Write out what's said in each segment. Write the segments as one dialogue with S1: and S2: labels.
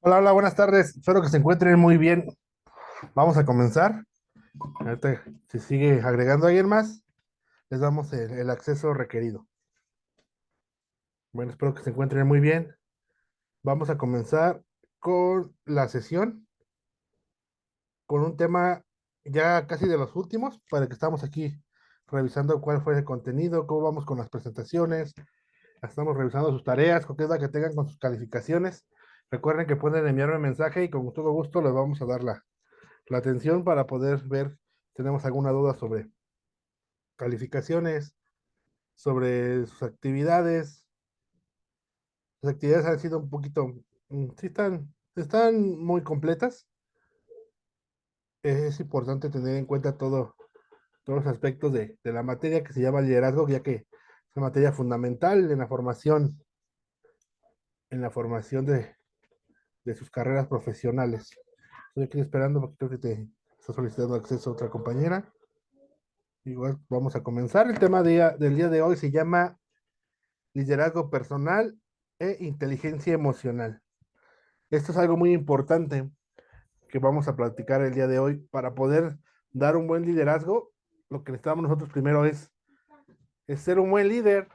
S1: Hola, hola, buenas tardes. Espero que se encuentren muy bien. Vamos a comenzar. Ahorita, si sigue agregando alguien más, les damos el acceso requerido. Bueno, espero que se encuentren muy bien. Vamos a comenzar con la sesión, con un tema ya casi de los últimos, para que estamos aquí revisando cuál fue el contenido, cómo vamos con las presentaciones. Estamos revisando sus tareas, cualquier duda que tengan con sus calificaciones. Recuerden que pueden enviarme mensaje y con todo gusto les vamos a dar la atención para poder ver si tenemos alguna duda sobre calificaciones, sobre sus actividades. Sus actividades han sido un poquito, sí están muy completas. Es importante tener en cuenta todos los aspectos de la materia que se llama liderazgo, ya que es una materia fundamental en la formación de sus carreras profesionales. Estoy aquí esperando porque creo que te está solicitando acceso a otra compañera. Igual vamos a comenzar. El tema del día de hoy se llama liderazgo personal e inteligencia emocional. Esto es algo muy importante que vamos a platicar el día de hoy. Para poder dar un buen liderazgo, lo que necesitamos nosotros primero es ser un buen líder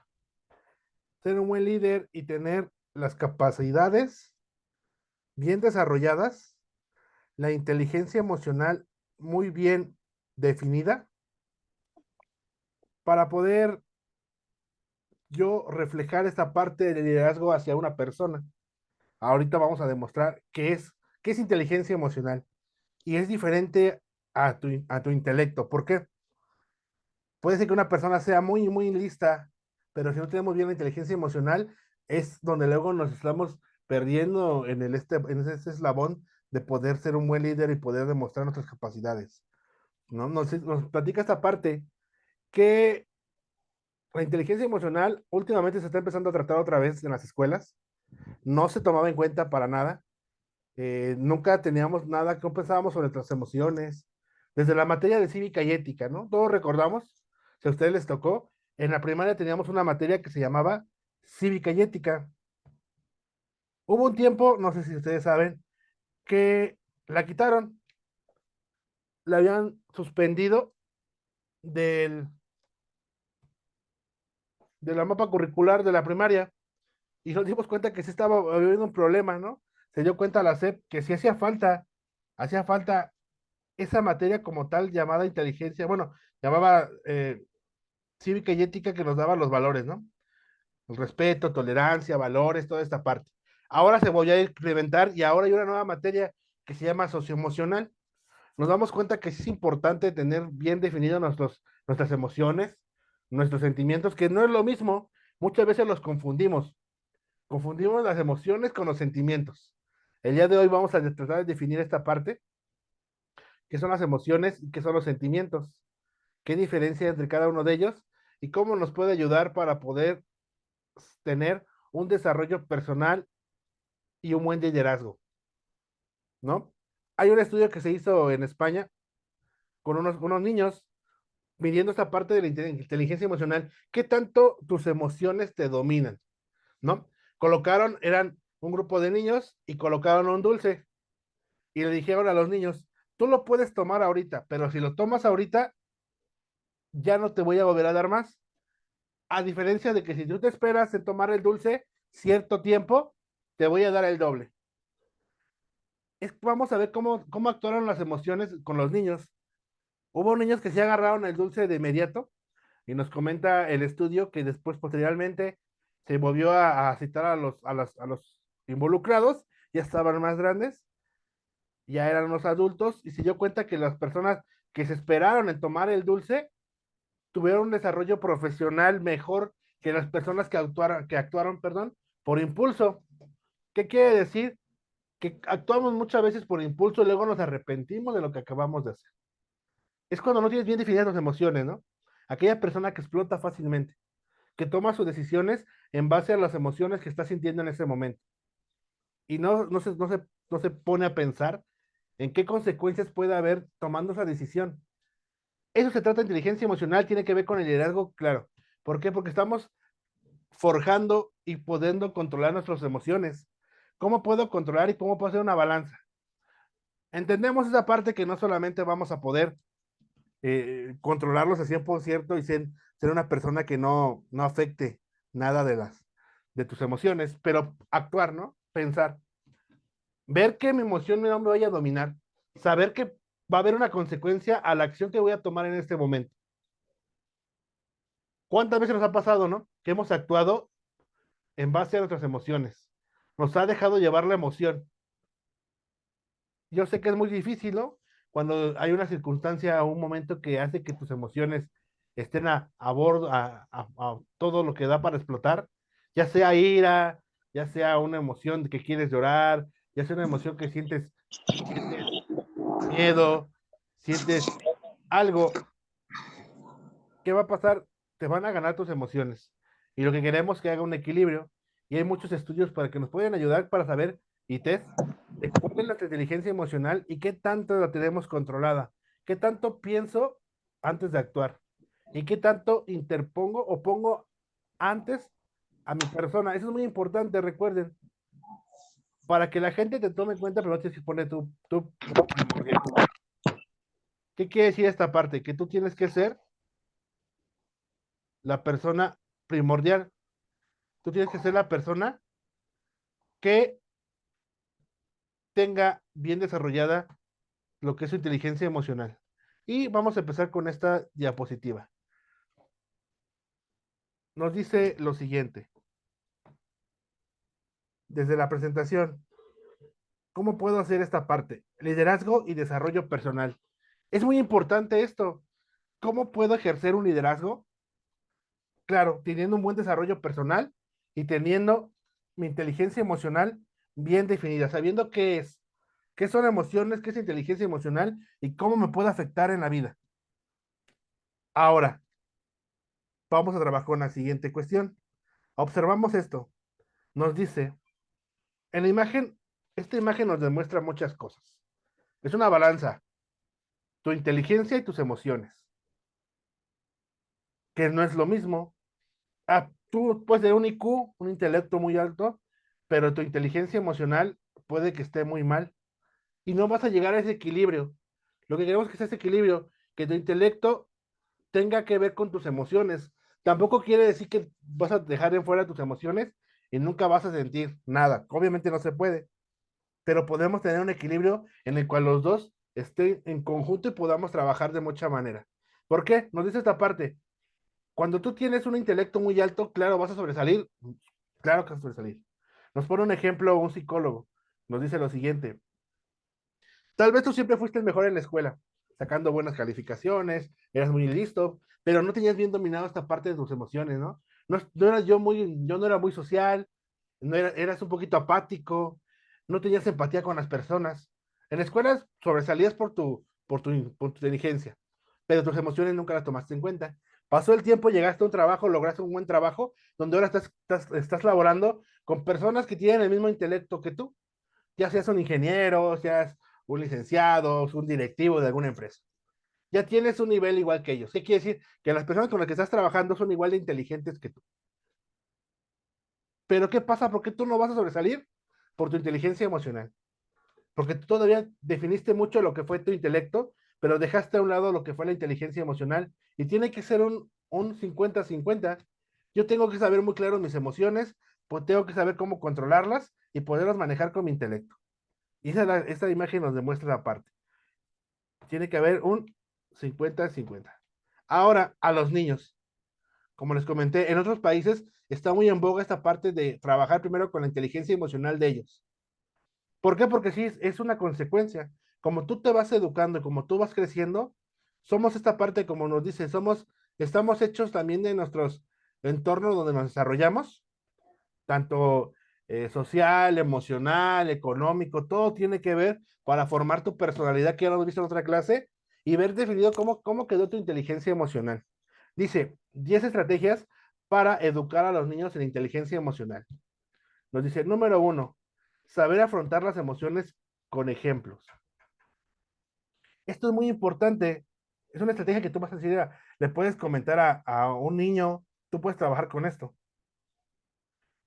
S1: y tener las capacidades bien desarrolladas, la inteligencia emocional muy bien definida para poder yo reflejar esta parte del liderazgo hacia una persona. Ahorita vamos a demostrar qué es inteligencia emocional y es diferente a tu intelecto. ¿Por qué? Puede ser que una persona sea muy, muy lista, pero si no tenemos bien la inteligencia emocional, es donde luego nos estamos perdiendo en ese eslabón de poder ser un buen líder y poder demostrar nuestras capacidades. ¿No? Nos platica esta parte que la inteligencia emocional últimamente se está empezando a tratar otra vez en las escuelas. No se tomaba en cuenta para nada. Nunca teníamos nada que pensábamos sobre nuestras emociones, desde la materia de cívica y ética, ¿no? Todos recordamos, si a ustedes les tocó, en la primaria teníamos una materia que se llamaba cívica y ética. Hubo un tiempo, no sé si ustedes saben, que la quitaron, la habían suspendido del, de la mapa curricular de la primaria y nos dimos cuenta que sí estaba habiendo un problema, ¿no? Se dio cuenta la SEP que sí hacía falta esa materia como tal llamada inteligencia, bueno, llamaba cívica y ética que nos daba los valores, ¿no? El respeto, tolerancia, valores, toda esta parte. Ahora se volvió a implementar y ahora hay una nueva materia que se llama socioemocional. Nos damos cuenta que sí es importante tener bien definidas nuestras emociones, nuestros sentimientos, que no es lo mismo. Muchas veces los confundimos. Confundimos las emociones con los sentimientos. El día de hoy vamos a tratar de definir esta parte, qué son las emociones y qué son los sentimientos, qué diferencia entre cada uno de ellos y cómo nos puede ayudar para poder tener un desarrollo personal y un buen liderazgo, ¿no? Hay un estudio que se hizo en España con unos niños midiendo esta parte de la inteligencia emocional, qué tanto tus emociones te dominan, ¿no? Eran un grupo de niños y colocaron un dulce y le dijeron a los niños, tú lo puedes tomar ahorita, pero si lo tomas ahorita, ya no te voy a volver a dar más. A diferencia de que si tú te esperas en tomar el dulce cierto tiempo, te voy a dar el doble. Vamos a ver cómo actuaron las emociones con los niños. Hubo niños que se agarraron el dulce de inmediato y nos comenta el estudio que después, posteriormente, se volvió a citar a los involucrados, ya estaban más grandes, ya eran unos adultos y se dio cuenta que las personas que se esperaron en tomar el dulce tuvieron un desarrollo profesional mejor que las personas que actuaron, perdón, por impulso. ¿Qué quiere decir? Que actuamos muchas veces por impulso y luego nos arrepentimos de lo que acabamos de hacer. Es cuando no tienes bien definidas tus emociones, ¿no? Aquella persona que explota fácilmente, que toma sus decisiones en base a las emociones que está sintiendo en ese momento y no se pone a pensar en qué consecuencias puede haber tomando esa decisión. Eso se trata de inteligencia emocional, tiene que ver con el liderazgo, claro. ¿Por qué? Porque estamos forjando y pudiendo controlar nuestras emociones. ¿Cómo puedo controlar y cómo puedo hacer una balanza? Entendemos esa parte que no solamente vamos a poder controlarlos al 100% y ser una persona que no afecte nada de tus emociones, pero actuar, ¿no? Pensar, ver que mi emoción no me vaya a dominar, saber que va a haber una consecuencia a la acción que voy a tomar en este momento. ¿Cuántas veces nos ha pasado, no? Que hemos actuado en base a nuestras emociones. Nos ha dejado llevar la emoción. Yo sé que es muy difícil, ¿no? Cuando hay una circunstancia o un momento que hace que tus emociones estén a bordo, a todo lo que da para explotar, ya sea ira, ya sea una emoción de que quieres llorar, ya sea una emoción que sientes miedo, sientes algo. ¿Qué va a pasar? Te van a ganar tus emociones. Y lo que queremos es que haga un equilibrio. Y hay muchos estudios para que nos pueden ayudar para saber y test de cuál es nuestra inteligencia emocional y qué tanto la tenemos controlada. ¿Qué tanto pienso antes de actuar? ¿Y qué tanto interpongo o pongo antes a mi persona? Eso es muy importante, recuerden. Para que la gente te tome en cuenta, pero no tienes que poner tú como primordial. ¿Qué quiere decir esta parte? Que tú tienes que ser la persona primordial. Tú tienes que ser la persona que tenga bien desarrollada lo que es su inteligencia emocional. Y vamos a empezar con esta diapositiva. Nos dice lo siguiente, desde la presentación, ¿cómo puedo hacer esta parte? Liderazgo y desarrollo personal. Es muy importante esto. ¿Cómo puedo ejercer un liderazgo? Claro, teniendo un buen desarrollo personal y teniendo mi inteligencia emocional bien definida, sabiendo qué es, qué son emociones, qué es inteligencia emocional y cómo me puede afectar en la vida. Ahora, vamos a trabajar con la siguiente cuestión. Observamos esto. Nos dice, en la imagen, esta imagen nos demuestra muchas cosas. Es una balanza, tu inteligencia y tus emociones, que no es lo mismo. Tú puedes tener un IQ, un intelecto muy alto, pero tu inteligencia emocional puede que esté muy mal y no vas a llegar a ese equilibrio. Lo que queremos es que sea ese equilibrio, que tu intelecto tenga que ver con tus emociones. Tampoco quiere decir que vas a dejar en fuera tus emociones y nunca vas a sentir nada. Obviamente no se puede, pero podemos tener un equilibrio en el cual los dos estén en conjunto y podamos trabajar de mucha manera. ¿Por qué? Nos dice esta parte. Cuando tú tienes un intelecto muy alto, claro, vas a sobresalir. Claro que vas a sobresalir. Nos pone un ejemplo un psicólogo. Nos dice lo siguiente. Tal vez tú siempre fuiste el mejor en la escuela, sacando buenas calificaciones, eras muy listo, pero no tenías bien dominado esta parte de tus emociones, ¿no? No eras yo no era muy social, eras un poquito apático, no tenías empatía con las personas. En la escuela sobresalías por tu inteligencia, pero tus emociones nunca las tomaste en cuenta. Pasó el tiempo, llegaste a un trabajo, lograste un buen trabajo, donde ahora estás laborando con personas que tienen el mismo intelecto que tú, ya seas un ingeniero, seas un licenciado, un directivo de alguna empresa. Ya tienes un nivel igual que ellos. ¿Qué quiere decir? Que las personas con las que estás trabajando son igual de inteligentes que tú. Pero ¿qué pasa? ¿Por qué tú no vas a sobresalir? Por tu inteligencia emocional. Porque tú todavía definiste mucho lo que fue tu intelecto, pero dejaste a un lado lo que fue la inteligencia emocional. Y tiene que ser un 50-50. Yo tengo que saber muy claro mis emociones, pues tengo que saber cómo controlarlas y poderlas manejar con mi intelecto. Y esta imagen nos demuestra la parte. Tiene que haber un 50-50. Ahora, a los niños, como les comenté, en otros países está muy en boga esta parte de trabajar primero con la inteligencia emocional de ellos. ¿Por qué? Porque sí, es una consecuencia. Como tú te vas educando y como tú vas creciendo, somos esta parte, como nos dice, estamos hechos también de nuestros entornos donde nos desarrollamos, tanto social, emocional, económico, todo tiene que ver para formar tu personalidad, que ya lo hemos visto en otra clase, y ver definido cómo quedó tu inteligencia emocional. Dice, 10 estrategias para educar a los niños en inteligencia emocional. Nos dice, número uno, saber afrontar las emociones con ejemplos. Esto es muy importante. Es una estrategia que tú vas a decir, le puedes comentar a un niño, tú puedes trabajar con esto.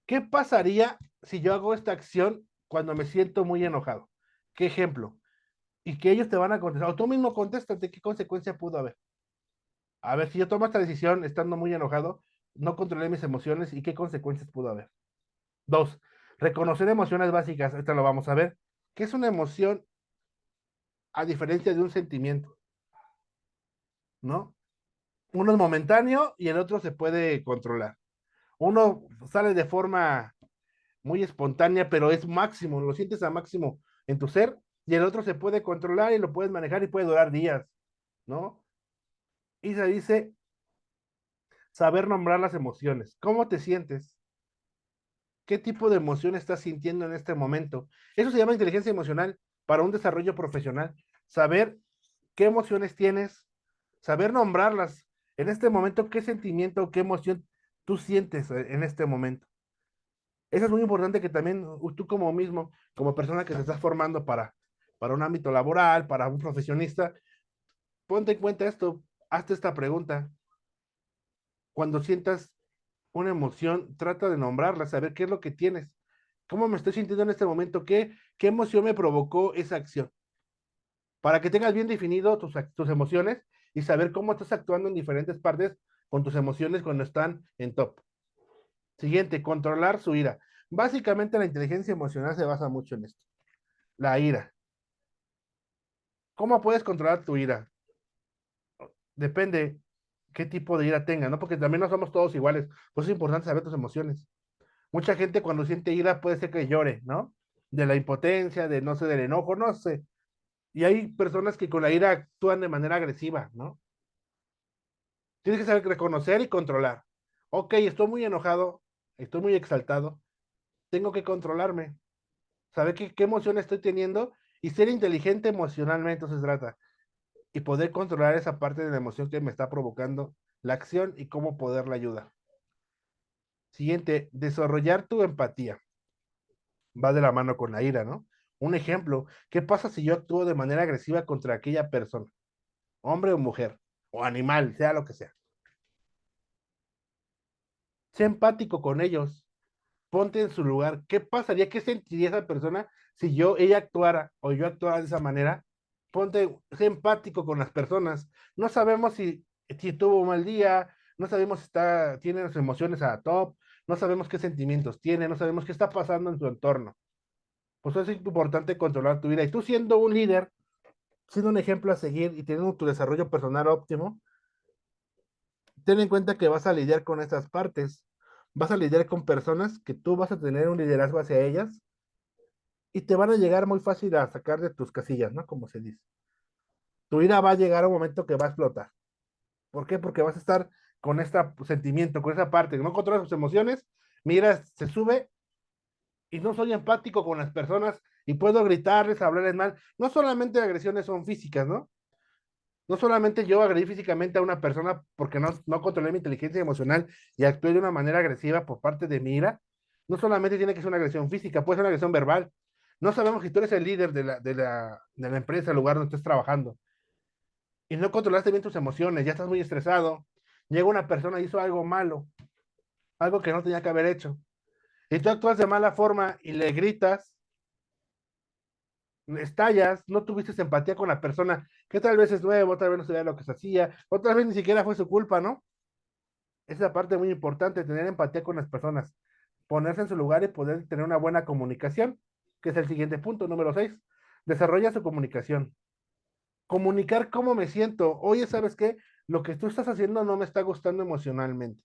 S1: ¿Qué pasaría si yo hago esta acción cuando me siento muy enojado. ¿Qué ejemplo? Y que ellos te van a contestar, o tú mismo contéstate qué consecuencia pudo haber. A ver, si yo tomo esta decisión estando muy enojado, no controlé mis emociones y qué consecuencias pudo haber. Dos, reconocer emociones básicas. Esto lo vamos a ver. ¿Qué es una emoción a diferencia de un sentimiento? ¿No? Uno es momentáneo y el otro se puede controlar. Uno sale de forma muy espontánea, pero es máximo, lo sientes a máximo en tu ser, y el otro se puede controlar y lo puedes manejar y puede durar días, ¿no? Y se dice saber nombrar las emociones. ¿Cómo te sientes? ¿Qué tipo de emoción estás sintiendo en este momento? Eso se llama inteligencia emocional para un desarrollo profesional. Saber qué emociones tienes, saber nombrarlas. En este momento, qué sentimiento, qué emoción tú sientes en este momento. Eso es muy importante que también tú como mismo, como persona que te estás formando para un ámbito laboral, para un profesionista, ponte en cuenta esto, hazte esta pregunta. Cuando sientas una emoción, trata de nombrarla, saber qué es lo que tienes, cómo me estoy sintiendo en este momento, qué emoción me provocó esa acción, para que tengas bien definido tus emociones y saber cómo estás actuando en diferentes partes con tus emociones cuando están en top. Siguiente, controlar su ira. Básicamente la inteligencia emocional se basa mucho en esto, la ira. ¿Cómo puedes controlar tu ira? Depende qué tipo de ira tenga, ¿no? Porque también no somos todos iguales. Pues es importante saber tus emociones. Mucha gente cuando siente ira puede ser que llore, ¿no? De la impotencia, de no sé, del enojo, no sé. Y hay personas que con la ira actúan de manera agresiva, ¿no? Tienes que saber reconocer y controlar. Ok, estoy muy enojado, estoy muy exaltado, tengo que controlarme, saber qué emoción estoy teniendo y ser inteligente emocionalmente, eso se trata. Y poder controlar esa parte de la emoción que me está provocando la acción y cómo poderla ayudar. Siguiente, desarrollar tu empatía. Va de la mano con la ira, ¿no? Un ejemplo, ¿qué pasa si yo actúo de manera agresiva contra aquella persona, hombre o mujer, o animal, sea lo que sea? Sé empático con ellos, ponte en su lugar. ¿Qué pasaría, qué sentiría esa persona si ella actuara o yo actuara de esa manera? Sé empático con las personas. No sabemos si tuvo un mal día, no sabemos si tiene las emociones a top, no sabemos qué sentimientos tiene, no sabemos qué está pasando en su entorno. Pues es importante controlar tu vida. Y tú siendo un líder, siendo un ejemplo a seguir y teniendo tu desarrollo personal óptimo, ten en cuenta que vas a lidiar con estas partes. Vas a lidiar con personas que tú vas a tener un liderazgo hacia ellas y te van a llegar muy fácil a sacar de tus casillas, ¿no? Como se dice. Tu ira va a llegar a un momento que va a explotar. ¿Por qué? Porque vas a estar con este sentimiento, con esa parte, no controlas tus emociones, mira, se sube y no soy empático con las personas y puedo gritarles, hablarles mal. No solamente agresiones son físicas, ¿no? No solamente yo agredí físicamente a una persona porque no controlé mi inteligencia emocional y actué de una manera agresiva por parte de mi ira, no solamente tiene que ser una agresión física, puede ser una agresión verbal. No sabemos si tú eres el líder de la empresa, el lugar donde estés trabajando, y no controlaste bien tus emociones, ya estás muy estresado, llega una persona y hizo algo malo, algo que no tenía que haber hecho, y tú actúas de mala forma y le gritas, estallas, no tuviste empatía con la persona, que tal vez es nuevo, tal vez no sabía lo que se hacía, otra vez ni siquiera fue su culpa, ¿no? Esa parte muy importante, tener empatía con las personas, ponerse en su lugar y poder tener una buena comunicación, que es el siguiente punto, número 6. Desarrolla su comunicación. Comunicar cómo me siento. Oye, ¿sabes qué? Lo que tú estás haciendo no me está gustando emocionalmente.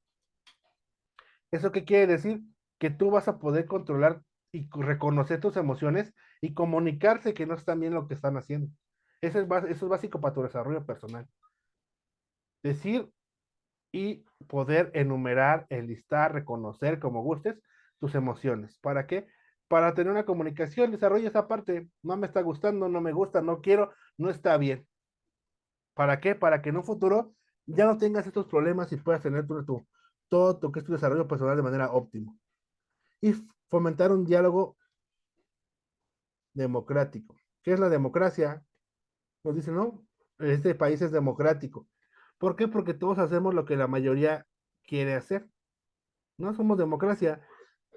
S1: ¿Eso qué quiere decir? Que tú vas a poder controlar y reconocer tus emociones y comunicarse que no están bien lo que están haciendo. Eso es básico para tu desarrollo personal. Decir y poder enumerar, enlistar, reconocer como gustes tus emociones. ¿Para qué? Para tener una comunicación, desarrolla esa parte. No me está gustando, no me gusta, no quiero, no está bien. ¿Para qué? Para que en un futuro ya no tengas estos problemas y puedas tener todo tu, que es tu desarrollo personal de manera óptima. Y fomentar un diálogo democrático. ¿Qué es la democracia? Nos dicen, no, este país es democrático. ¿Por qué? Porque todos hacemos lo que la mayoría quiere hacer. No somos democracia.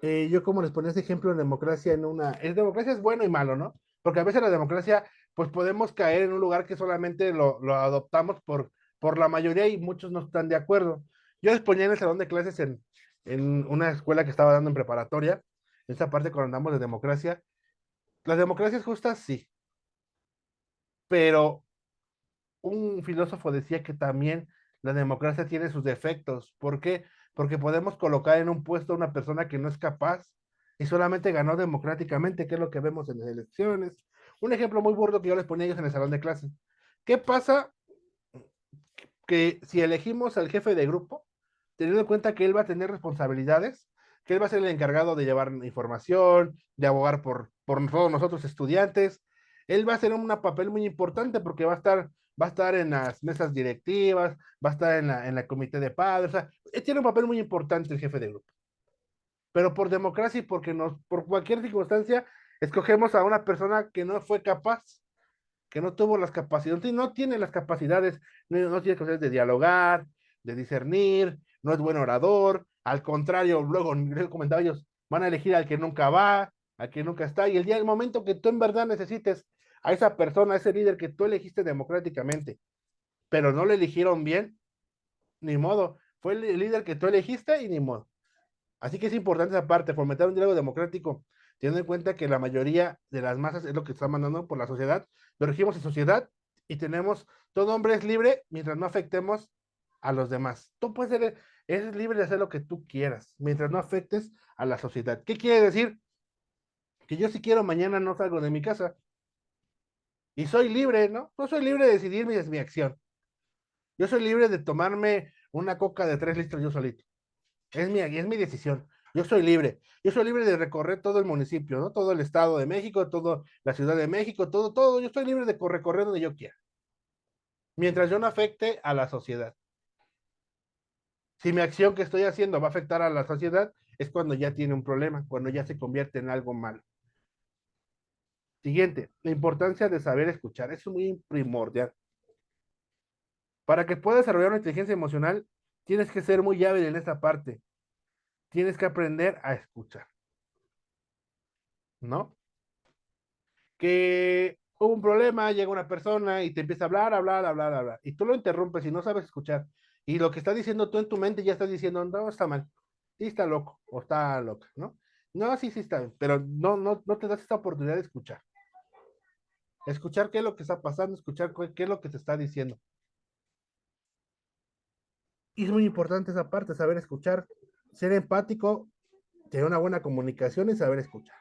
S1: Yo como les ponía ese ejemplo en democracia, democracia es bueno y malo, ¿no? Porque a veces la democracia, pues podemos caer en un lugar que solamente lo adoptamos por la mayoría y muchos no están de acuerdo. Yo les ponía en el salón de clases en una escuela que estaba dando en preparatoria, en esa parte cuando andamos de democracia. Las democracias justas, sí, pero un filósofo decía que también la democracia tiene sus defectos. ¿Por qué? Porque podemos colocar en un puesto a una persona que no es capaz y solamente ganó democráticamente, que es lo que vemos en las elecciones. Un ejemplo muy burdo que yo les ponía a ellos en el salón de clase. ¿Qué pasa que si elegimos al jefe de grupo, teniendo en cuenta que él va a tener responsabilidades, que él va a ser el encargado de llevar información, de abogar por todos nosotros estudiantes, él va a ser un papel muy importante porque va a estar en las mesas directivas, va a estar en la comité de padres, o sea, él tiene un papel muy importante el jefe de grupo. Pero por democracia y por cualquier circunstancia, escogemos a una persona que no fue capaz, que no tuvo las capacidades, no tiene las capacidades, no tiene capacidades de dialogar, de discernir, no es buen orador, al contrario, luego comentaba ellos, van a elegir al que nunca va, al que nunca está, y el momento que tú en verdad necesites a esa persona, a ese líder que tú elegiste democráticamente, pero no le eligieron bien, ni modo, fue el líder que tú elegiste y ni modo. Así que es importante esa parte, fomentar un diálogo democrático, teniendo en cuenta que la mayoría de las masas es lo que está mandando por la sociedad. Lo regimos en sociedad y tenemos, todo hombre es libre mientras no afectemos a los demás. Tú puedes ser, eres libre de hacer lo que tú quieras, mientras no afectes a la sociedad. ¿Qué quiere decir? Que yo si quiero mañana no salgo de mi casa y soy libre, ¿no? No soy libre de decidir mi acción. Yo soy libre de tomarme una coca de 3 litros yo solito. Es mi decisión. Yo soy libre. Yo soy libre de recorrer todo el municipio, ¿no? Todo el Estado de México, toda la Ciudad de México, todo. Yo estoy libre de recorrer donde yo quiera. Mientras yo no afecte a la sociedad. Si mi acción que estoy haciendo va a afectar a la sociedad, es cuando ya tiene un problema, cuando ya se convierte en algo malo. Siguiente, la importancia de saber escuchar. Es muy primordial. Para que puedas desarrollar una inteligencia emocional, tienes que ser muy hábil en esta parte. Tienes que aprender a escuchar, ¿no? Que hubo un problema, llega una persona y te empieza a hablar, y tú lo interrumpes y no sabes escuchar. Y lo que está diciendo tú en tu mente ya estás diciendo, no, está mal, sí está loco o está loca, ¿no? No, sí, sí está bien, pero no te das esta oportunidad de escuchar. Escuchar qué es lo que está pasando, escuchar qué es lo que te está diciendo. Y es muy importante esa parte, saber escuchar, ser empático, tener una buena comunicación y saber escuchar.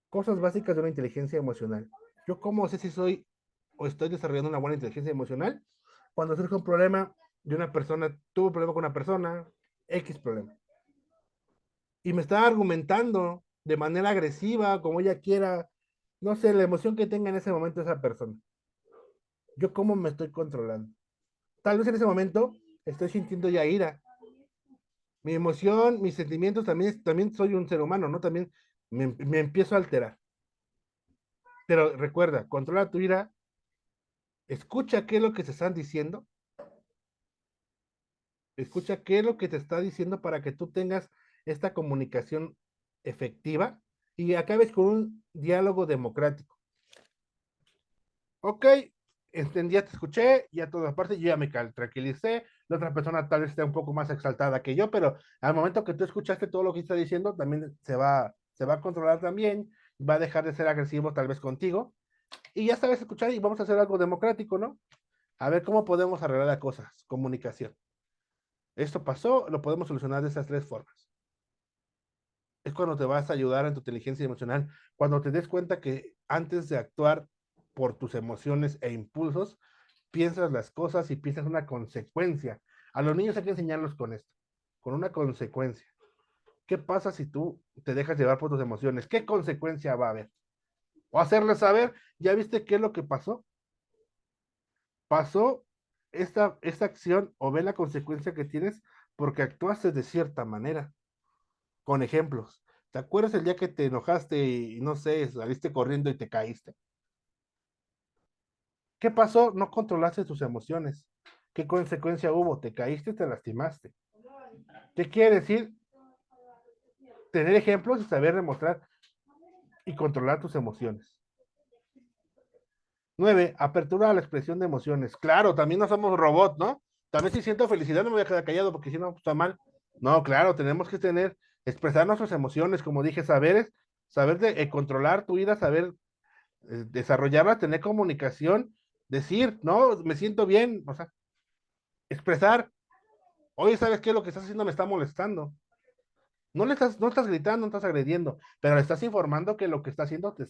S1: Cosas básicas de una inteligencia emocional. Yo cómo sé si soy o estoy desarrollando una buena inteligencia emocional cuando surge un problema de una persona, tuvo un problema con una persona, X problema, y me está argumentando de manera agresiva, como ella quiera, no sé, la emoción que tenga en ese momento esa persona. Yo cómo me estoy controlando. Tal vez en ese momento estoy sintiendo ya ira. Mi emoción, mis sentimientos, también soy un ser humano, ¿no? También me empiezo a alterar. Pero recuerda, controla tu ira, escucha qué es lo que te están diciendo, escucha qué es lo que te está diciendo para que tú tengas esta comunicación efectiva y acabes con un diálogo democrático. Ok, entendí, ya te escuché, ya todas partes, yo ya me tranquilicé, la otra persona tal vez esté un poco más exaltada que yo, pero al momento que tú escuchaste todo lo que está diciendo, también se va a controlar también, va a dejar de ser agresivo tal vez contigo, y ya sabes escuchar y vamos a hacer algo democrático, ¿no? A ver cómo podemos arreglar las cosas, comunicación. Esto pasó, lo podemos solucionar de esas 3 formas. Es cuando te vas a ayudar en tu inteligencia emocional, cuando te des cuenta que antes de actuar por tus emociones e impulsos, piensas las cosas y piensas una consecuencia. A los niños hay que enseñarlos con esto, con una consecuencia. ¿Qué pasa si tú te dejas llevar por tus emociones? ¿Qué consecuencia va a haber? O hacerles saber, ¿ya viste qué es lo que pasó? Pasó esta acción o ve la consecuencia que tienes porque actuaste de cierta manera. Con ejemplos. ¿Te acuerdas el día que te enojaste y no sé, saliste corriendo y te caíste? ¿Qué pasó? No controlaste tus emociones. ¿Qué consecuencia hubo? Te caíste, te lastimaste. ¿Qué quiere decir? tener ejemplos y saber demostrar y controlar tus emociones. 9, apertura a la expresión de emociones. Claro, también no somos robots, ¿no? También si siento felicidad no me voy a quedar callado porque si no, pues, está mal. No, claro, tenemos que tener, expresar nuestras emociones, como dije, saber controlar tu ira, saber desarrollarla, tener comunicación, decir, no, me siento bien, o sea, expresar, oye, ¿sabes qué? Lo que estás haciendo me está molestando. No estás gritando, no estás agrediendo, pero le estás informando que lo que está haciendo te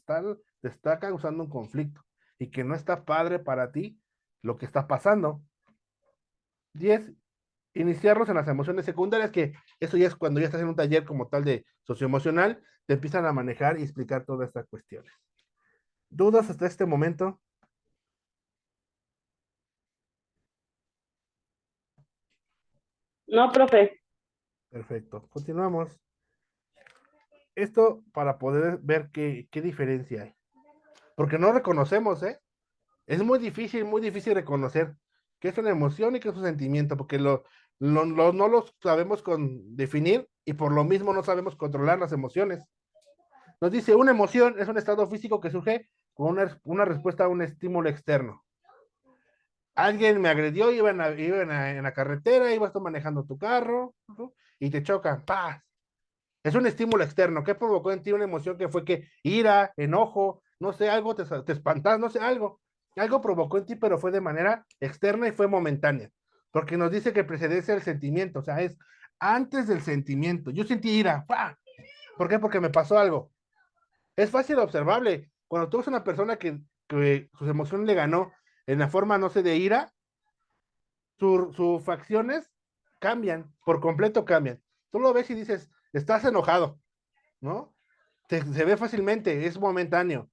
S1: está causando un conflicto y que no está padre para ti lo que está pasando. 10, iniciarlos en las emociones secundarias, que eso ya es cuando ya estás en un taller como tal de socioemocional, te empiezan a manejar y explicar todas estas cuestiones. ¿Dudas hasta este momento?
S2: No, profe.
S1: Perfecto, continuamos. Esto para poder ver qué diferencia hay. Porque no reconocemos, ¿eh? Es muy difícil reconocer qué es una emoción y qué es un sentimiento, porque no los sabemos definir y por lo mismo no sabemos controlar las emociones. Nos dice, una emoción es un estado físico que surge con una respuesta a un estímulo externo. Alguien me agredió, en la carretera, ibas tú manejando tu carro, ¿no? Y te chocan, ¡paz! Es un estímulo externo. ¿Qué provocó en ti una emoción que fue que ira, enojo, no sé, algo te espantas, no sé, algo? Algo provocó en ti, pero fue de manera externa y fue momentánea. Porque nos dice que precede el sentimiento, o sea, es antes del sentimiento. Yo sentí ira, ¡pah! ¿Por qué? Porque me pasó algo. Es fácil observable. Cuando tú ves una persona que sus emociones le ganó en la forma, no sé, de ira, sus facciones cambian, por completo cambian. Tú lo ves y dices, estás enojado, ¿no? Se ve fácilmente, es momentáneo.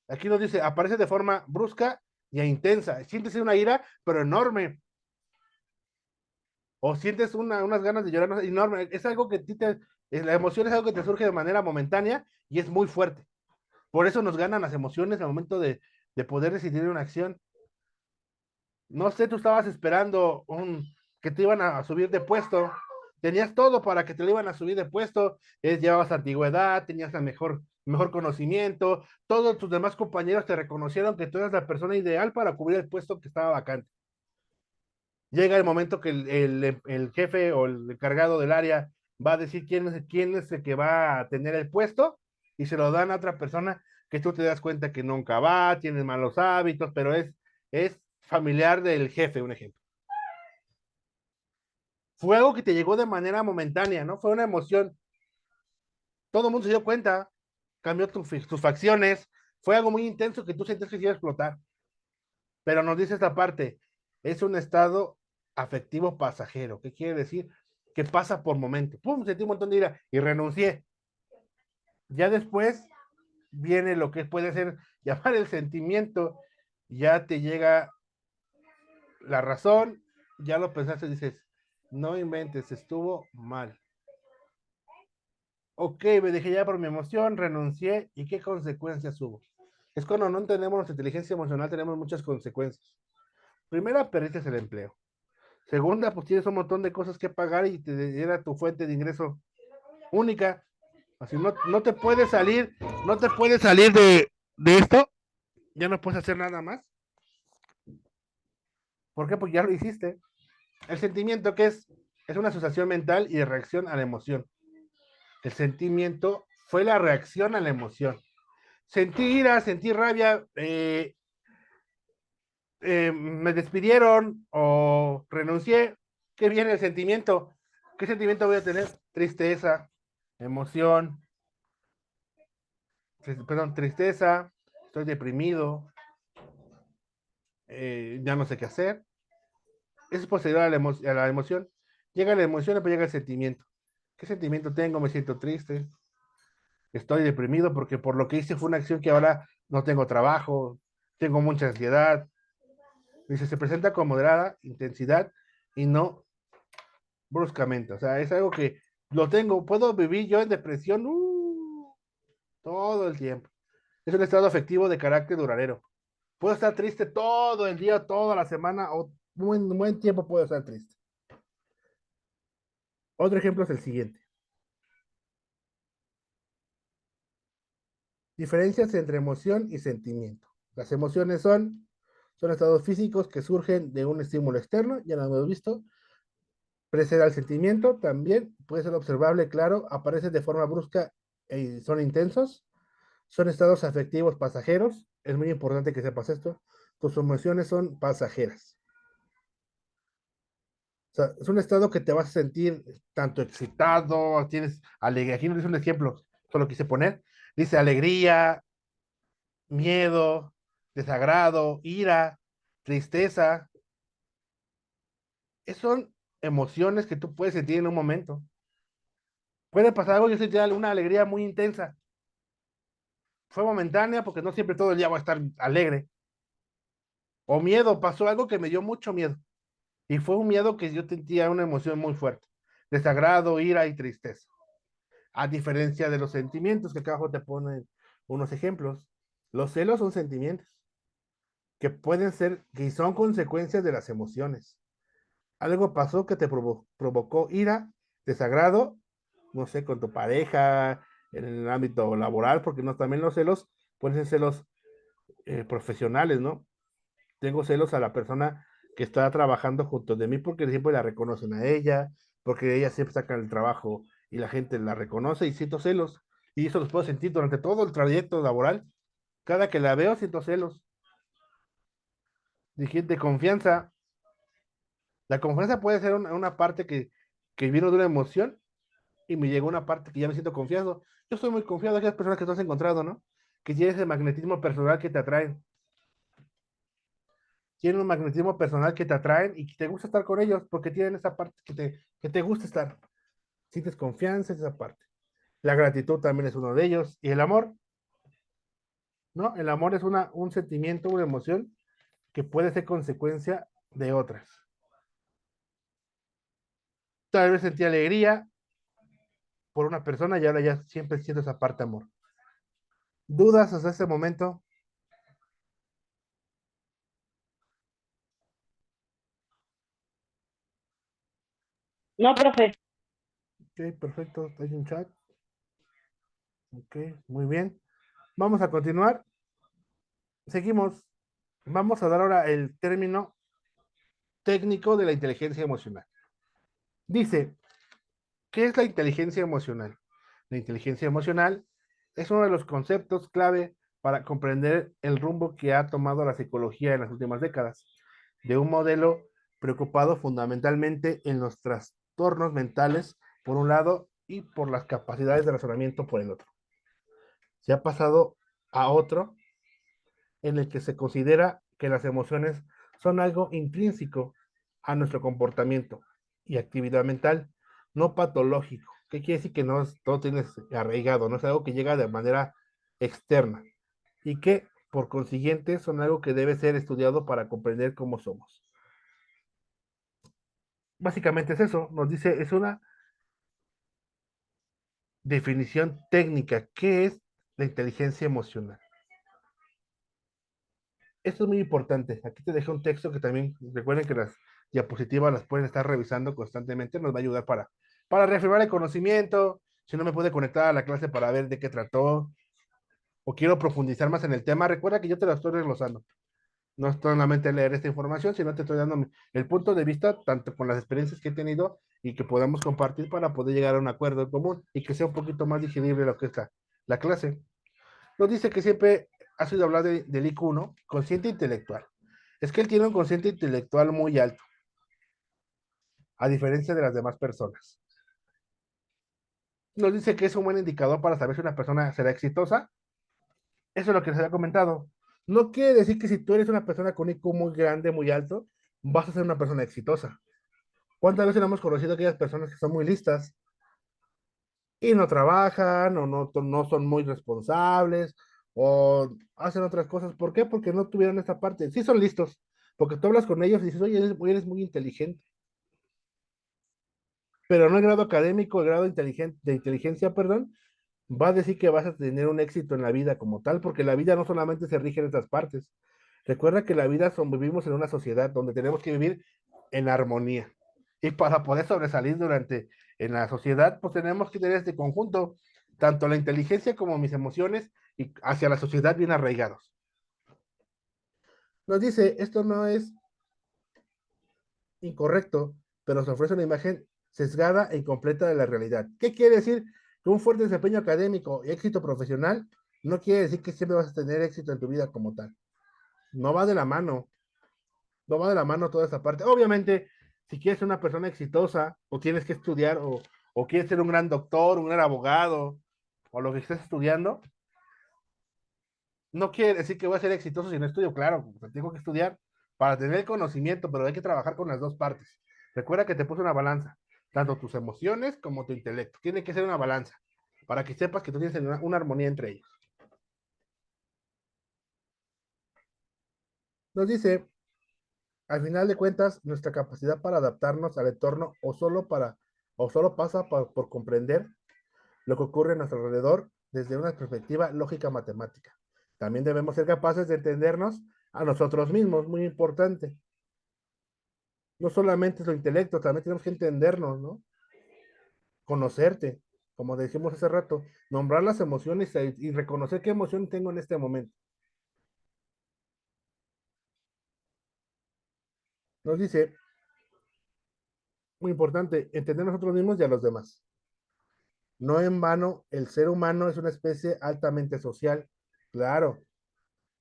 S1: Aquí nos dice, aparece de forma brusca y intensa. Sientes una ira, pero enorme. O sientes unas ganas de llorar enorme. Es algo que la emoción es algo que te surge de manera momentánea y es muy fuerte. Por eso nos ganan las emociones al momento de poder decidir una acción. No sé, tú estabas esperando que te iban a subir de puesto. Tenías todo para que te lo iban a subir de puesto. Llevabas antigüedad, tenías el mejor conocimiento. Todos tus demás compañeros te reconocieron que tú eras la persona ideal para cubrir el puesto que estaba vacante. Llega el momento que el jefe o el encargado del área va a decir quién es el que va a tener el puesto y se lo dan a otra persona que tú te das cuenta que nunca va, tiene malos hábitos, pero es familiar del jefe, un ejemplo. Fue algo que te llegó de manera momentánea, ¿no? Fue una emoción. Todo el mundo se dio cuenta, cambió tus facciones, fue algo muy intenso que tú sentías que se iba a explotar. Pero nos dice esta parte, es un estado afectivo pasajero. ¿Qué quiere decir? Que pasa por momentos. ¡Pum! Sentí un montón de ira y renuncié. Ya después viene lo que puede ser llamar el sentimiento, ya te llega la razón, ya lo pensaste y dices, no inventes, estuvo mal. Ok, me dejé ya por mi emoción, renuncié, ¿y qué consecuencias hubo? Es cuando no tenemos nuestra inteligencia emocional, tenemos muchas consecuencias. Primera, perdiste el empleo. Segunda, pues tienes un montón de cosas que pagar y era tu fuente de ingreso única. Así no te puedes salir, no te puedes salir de esto, ya no puedes hacer nada más. ¿Por qué? Porque ya lo hiciste. El sentimiento que es una asociación mental y de reacción a la emoción. El sentimiento fue la reacción a la emoción. Sentí ira, sentí rabia, me despidieron o renuncié. ¿Qué viene el sentimiento? ¿Qué sentimiento voy a tener? Tristeza, emoción, perdón, tristeza, estoy deprimido, ya no sé qué hacer. Eso es posterior a la emoción. Llega la emoción, pero llega el sentimiento. ¿Qué sentimiento tengo? Me siento triste, estoy deprimido porque por lo que hice fue una acción que ahora no tengo trabajo, tengo mucha ansiedad. Dice, se presenta con moderada intensidad y no bruscamente. O sea, es algo que lo tengo, puedo vivir yo en depresión todo el tiempo. Es un estado afectivo de carácter duradero. Puedo estar triste todo el día, toda la semana, o buen tiempo puedo estar triste. Otro ejemplo es el siguiente. Diferencias entre emoción y sentimiento. Las emociones son estados físicos que surgen de un estímulo externo, ya lo hemos visto. Precede al sentimiento, también puede ser observable, claro, aparece de forma brusca y son intensos. Son estados afectivos pasajeros. Es muy importante que sepas esto. Tus emociones son pasajeras. O sea, es un estado que te vas a sentir tanto excitado, tienes alegría. Aquí no dice un ejemplo, solo quise poner. Dice alegría, miedo, desagrado, ira, tristeza. Esas son emociones que tú puedes sentir en un momento. Puede pasar algo, yo sentí una alegría muy intensa. Fue momentánea porque no siempre todo el día voy a estar alegre. O miedo, pasó algo que me dio mucho miedo. Y fue un miedo que yo sentía una emoción muy fuerte. Desagrado, ira y tristeza. A diferencia de los sentimientos, que acá abajo te ponen unos ejemplos. Los celos son sentimientos que pueden ser, que son consecuencias de las emociones. Algo pasó que te provocó ira, desagrado, no sé, con tu pareja, en el ámbito laboral, porque no también los celos pueden ser celos profesionales, ¿no? Tengo celos a la persona que está trabajando junto de mí porque siempre la reconocen a ella, porque ella siempre saca el trabajo y la gente la reconoce y siento celos. Y eso los puedo sentir durante todo el trayecto laboral. Cada que la veo siento celos. De confianza. La confianza puede ser una parte que vino de una emoción y me llegó una parte que ya me siento confiado. Yo estoy muy confiado de aquellas personas que tú has encontrado, ¿no? Que tienes ese magnetismo personal que te atraen. Tienen un magnetismo personal que te atraen y que te gusta estar con ellos porque tienen esa parte que te gusta estar. Sientes confianza en esa parte. La gratitud también es uno de ellos. Y el amor, ¿no? El amor es un sentimiento, una emoción que puede ser consecuencia de otras. Tal vez sentí alegría por una persona y ahora ya siempre siento esa parte de amor. ¿Dudas hasta ese momento?
S2: No, profe.
S1: Ok, perfecto. Hay un chat. Ok, muy bien. Vamos a continuar. Seguimos. Vamos a dar ahora el término técnico de la inteligencia emocional. Dice, ¿qué es la inteligencia emocional? La inteligencia emocional es uno de los conceptos clave para comprender el rumbo que ha tomado la psicología en las últimas décadas, de un modelo preocupado fundamentalmente en los trastornos mentales, por un lado, y por las capacidades de razonamiento por el otro. Se ha pasado a otro en el que se considera que las emociones son algo intrínseco a nuestro comportamiento y actividad mental, no patológico. ¿Qué quiere decir que no todo tienes arraigado? No es algo que llega de manera externa y que por consiguiente son algo que debe ser estudiado para comprender cómo somos. Básicamente es eso, nos dice, es una definición técnica. ¿Qué es la inteligencia emocional? Esto es muy importante. Aquí te dejo un texto que también recuerden que las diapositivas las pueden estar revisando constantemente. Nos va a ayudar para reafirmar el conocimiento. Si no me puede conectar a la clase para ver de qué trató o quiero profundizar más en el tema, recuerda que yo te la estoy desglosando. No es solamente leer esta información, sino te estoy dando el punto de vista, tanto con las experiencias que he tenido y que podamos compartir para poder llegar a un acuerdo en común y que sea un poquito más digerible lo que es la clase. Nos dice que siempre has oído hablar del IQ, ¿no? Consciente intelectual. Es que él tiene un consciente intelectual muy alto, a diferencia de las demás personas. Nos dice que es un buen indicador para saber si una persona será exitosa. Eso es lo que les había comentado. No quiere decir que si tú eres una persona con un IQ muy grande, muy alto, vas a ser una persona exitosa. ¿Cuántas veces hemos conocido a aquellas personas que son muy listas y no trabajan o no son muy responsables o hacen otras cosas? ¿Por qué? Porque no tuvieron esta parte. Sí son listos, porque tú hablas con ellos y dices, oye, eres muy inteligente, pero no el grado académico, el grado de inteligencia, perdón, va a decir que vas a tener un éxito en la vida como tal, porque la vida no solamente se rige en estas partes. Recuerda que la vida vivimos en una sociedad donde tenemos que vivir en armonía. Y para poder sobresalir en la sociedad, pues tenemos que tener este conjunto, tanto la inteligencia como mis emociones y hacia la sociedad bien arraigados. Nos dice, esto no es incorrecto, pero se ofrece una imagen sesgada e incompleta de la realidad. ¿Qué quiere decir? Que un fuerte desempeño académico y éxito profesional no quiere decir que siempre vas a tener éxito en tu vida como tal. No va de la mano, no va de la mano toda esa parte. Obviamente, si quieres ser una persona exitosa o tienes que estudiar o quieres ser un gran doctor, un gran abogado o lo que estés estudiando, no quiere decir que voy a ser exitoso si no estudio, claro, tengo que estudiar para tener el conocimiento, pero hay que trabajar con las dos partes. Recuerda que te puse una balanza, tanto tus emociones como tu intelecto. Tiene que ser una balanza para que sepas que tú tienes una armonía entre ellos. Nos dice, al final de cuentas, nuestra capacidad para adaptarnos al entorno o solo pasa por comprender lo que ocurre a nuestro alrededor desde una perspectiva lógica matemática. También debemos ser capaces de entendernos a nosotros mismos, muy importante. No solamente es lo intelecto, también tenemos que entendernos, ¿no? Conocerte, como dijimos hace rato, nombrar las emociones y reconocer qué emoción tengo en este momento. Nos dice, muy importante, entender a nosotros mismos y a los demás. No en vano, el ser humano es una especie altamente social. Claro,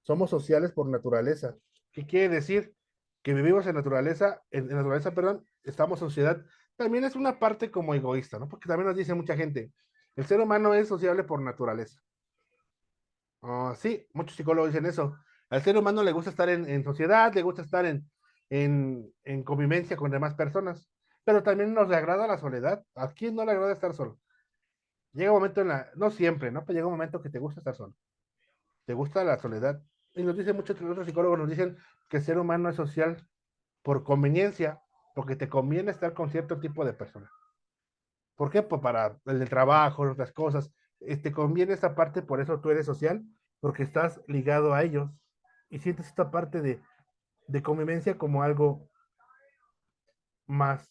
S1: somos sociales por naturaleza. ¿Qué quiere decir? Que vivimos en naturaleza, perdón, estamos en sociedad. También es una parte como egoísta, ¿no? Porque también nos dice mucha gente, el ser humano es sociable por naturaleza. Sí, muchos psicólogos dicen eso. Al ser humano le gusta estar en sociedad, le gusta estar en convivencia con demás personas, pero también nos le agrada la soledad. ¿A quién no le agrada estar solo? Llega un momento no siempre, ¿no? Pero llega un momento que te gusta estar solo, te gusta la soledad. Y nos dicen muchos otros psicólogos, nos dicen que el ser humano es social por conveniencia, porque te conviene estar con cierto tipo de personas. ¿Por qué? Pues para el trabajo, otras cosas. Te conviene esta parte, por eso tú eres social, porque estás ligado a ellos y sientes esta parte de convivencia como algo más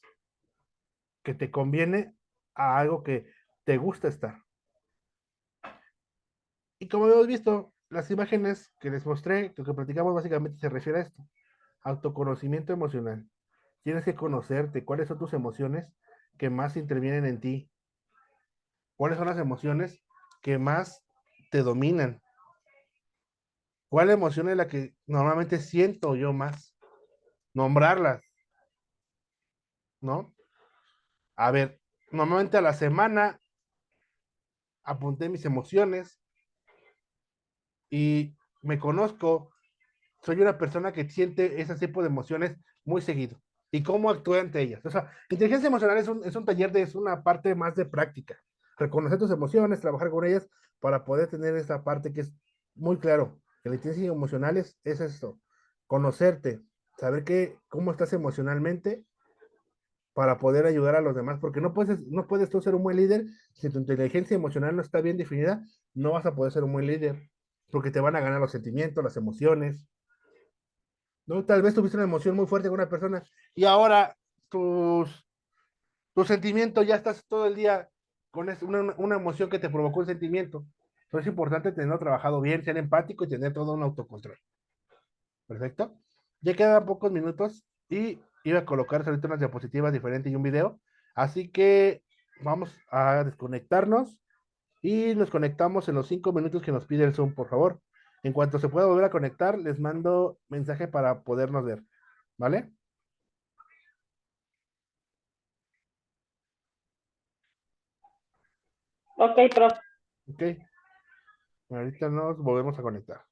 S1: que te conviene a algo que te gusta estar. Y como hemos visto, las imágenes que les mostré, lo que platicamos básicamente se refiere a esto, autoconocimiento emocional. Tienes que conocerte, cuáles son tus emociones que más intervienen en ti, cuáles son las emociones que más te dominan, cuál emoción es la que normalmente siento yo más, nombrarlas, ¿no? A ver, normalmente a la semana apunté mis emociones y me conozco, soy una persona que siente ese tipo de emociones muy seguido y cómo actúa ante ellas. O sea, inteligencia emocional es un taller es una parte más de práctica. Reconocer tus emociones, trabajar con ellas para poder tener esta parte que es muy claro. Que la inteligencia emocional es esto, conocerte, saber cómo estás emocionalmente para poder ayudar a los demás, porque no puedes tú ser un buen líder si tu inteligencia emocional no está bien definida, no vas a poder ser un buen líder, porque te van a ganar los sentimientos, las emociones, ¿no? Tal vez tuviste una emoción muy fuerte con una persona y ahora tus sentimientos ya estás todo el día con una emoción que te provocó un sentimiento. Entonces es importante tenerlo trabajado bien, ser empático y tener todo un autocontrol. Perfecto. Ya quedan pocos minutos y iba a colocar ahorita unas diapositivas diferentes y un video. Así que vamos a desconectarnos y nos conectamos en los 5 minutos que nos pide el Zoom, por favor. En cuanto se pueda volver a conectar, les mando mensaje para podernos ver. ¿Vale?
S2: Ok, profe.
S1: Ok. Ahorita nos volvemos a conectar.